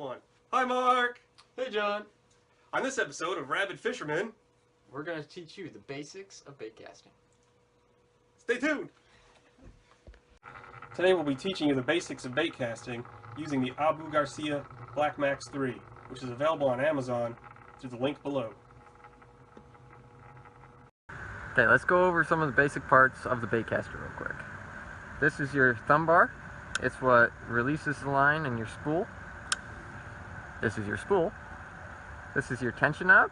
one. Hi, Mark! Hey, John! On this episode of Rabid Fisherman, we're going to teach you the basics of bait casting. Stay tuned! Today we'll be teaching you the basics of bait casting using the Abu Garcia BlackMax 3, which is available on Amazon through the link below. Okay, let's go over some of the basic parts of the bait caster real quick. This is your thumb bar. It's what releases the line and your spool. This is your spool. This is your tension knob.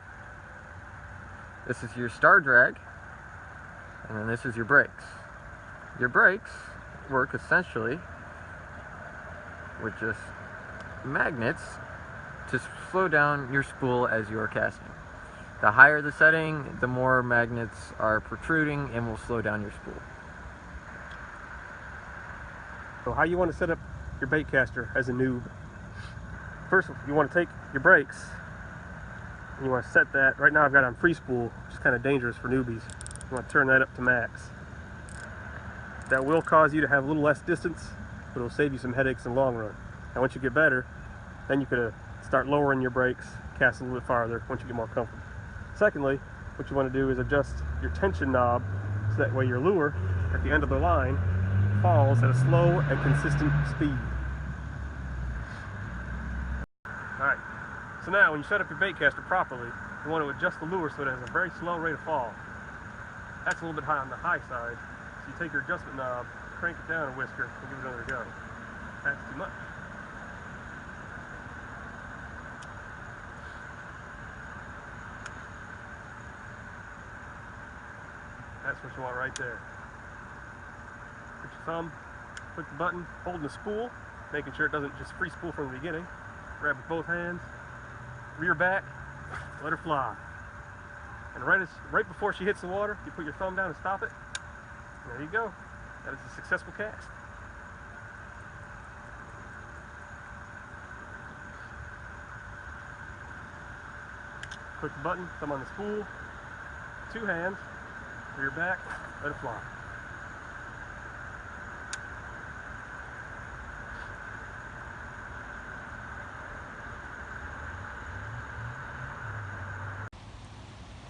This is your star drag. And then this is your brakes. Your brakes work essentially with just magnets to slow down your spool as you're casting. The higher the setting, the more magnets are protruding and will slow down your spool. So how you want to set up your bait caster as a noob. First, you want to take your brakes and you want to set that. Right now I've got it on free spool, which is kind of dangerous for newbies. You want to turn that up to max. That will cause you to have a little less distance, but it'll save you some headaches in the long run. And once you get better, then you could start lowering your brakes, cast a little bit farther once you get more comfortable. Secondly, what you want to do is adjust your tension knob so that way your lure at the end of the line falls at a slow and consistent speed. Alright, so now when you set up your bait caster properly, you want to adjust the lure so it has a very slow rate of fall. That's a little bit high on the high side, so you take your adjustment knob, crank it down a whisker, and give it another go. That's too much. That's what you want right there. Put your thumb, click the button, holding the spool, making sure it doesn't just free spool from the beginning. Grab with both hands, rear back, let her fly. And right before she hits the water, you put your thumb down and stop it. And there you go. That is a successful cast. Click the button, thumb on the spool, two hands, rear back, let it fly.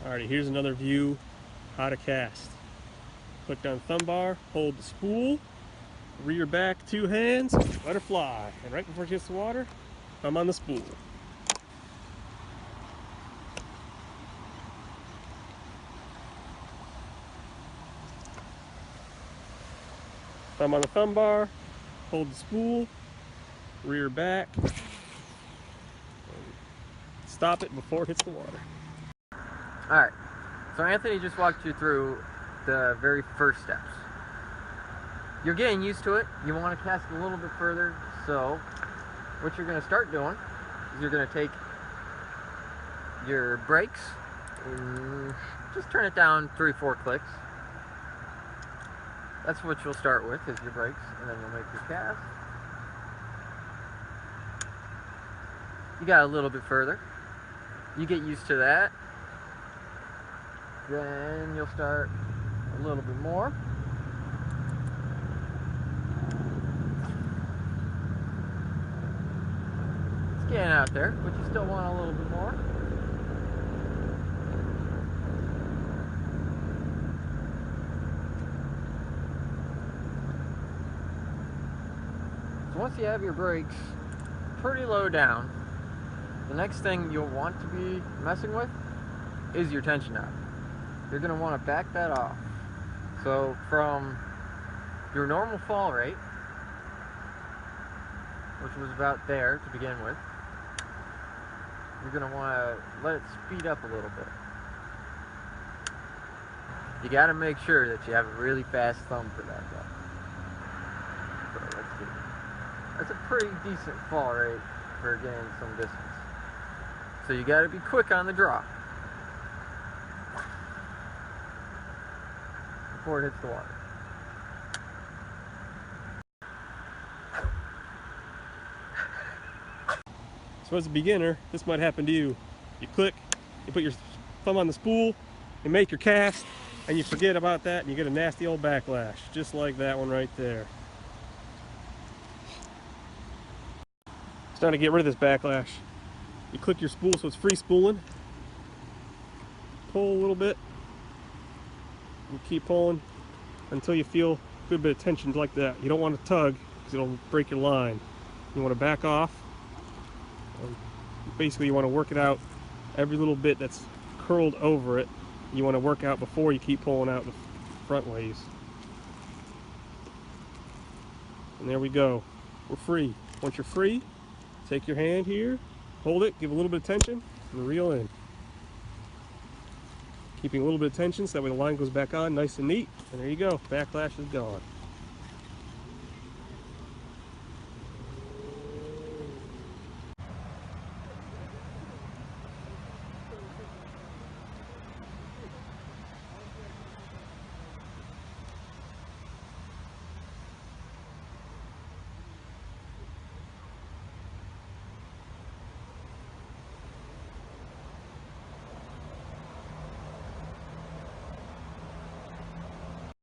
Alrighty, here's another view how to cast. Click down the thumb bar, hold the spool, rear back, two hands, let her fly. And right before she hits the water, thumb on the spool. Thumb on the thumb bar, hold the spool, rear back, stop it before it hits the water. Alright, so Anthony just walked you through the very first steps. You're getting used to it. You want to cast a little bit further, so what you're going to start doing is you're going to take your brakes and just turn it down 3-4 clicks. That's what you'll start with, is your brakes, and then you'll make your cast. You got a little bit further. You get used to that. Then you'll start a little bit more. It's getting out there, but you still want a little bit more. So once you have your brakes pretty low down, the next thing you'll want to be messing with is your tension knob. You're going to want to back that off. So from your normal fall rate, which was about there to begin with, you're going to want to let it speed up a little bit. You got to make sure that you have a really fast thumb for that though. So let's see. That's a pretty decent fall rate for getting some distance. So you got to be quick on the draw before it hits the water. So as a beginner, this might happen to you. You click, you put your thumb on the spool, you make your cast, and you forget about that and you get a nasty old backlash, just like that one right there. So now to get rid of this backlash, you click your spool so it's free spooling. Pull a little bit. You keep pulling until you feel a good bit of tension like that. You don't want to tug because it'll break your line. You want to back off. Basically, you want to work it out. Every little bit that's curled over it, you want to work out before you keep pulling out the front ways. And there we go. We're free. Once you're free, take your hand here, hold it, give a little bit of tension, and reel in. Keeping a little bit of tension so that way the line goes back on nice and neat. And there you go. Backlash is gone.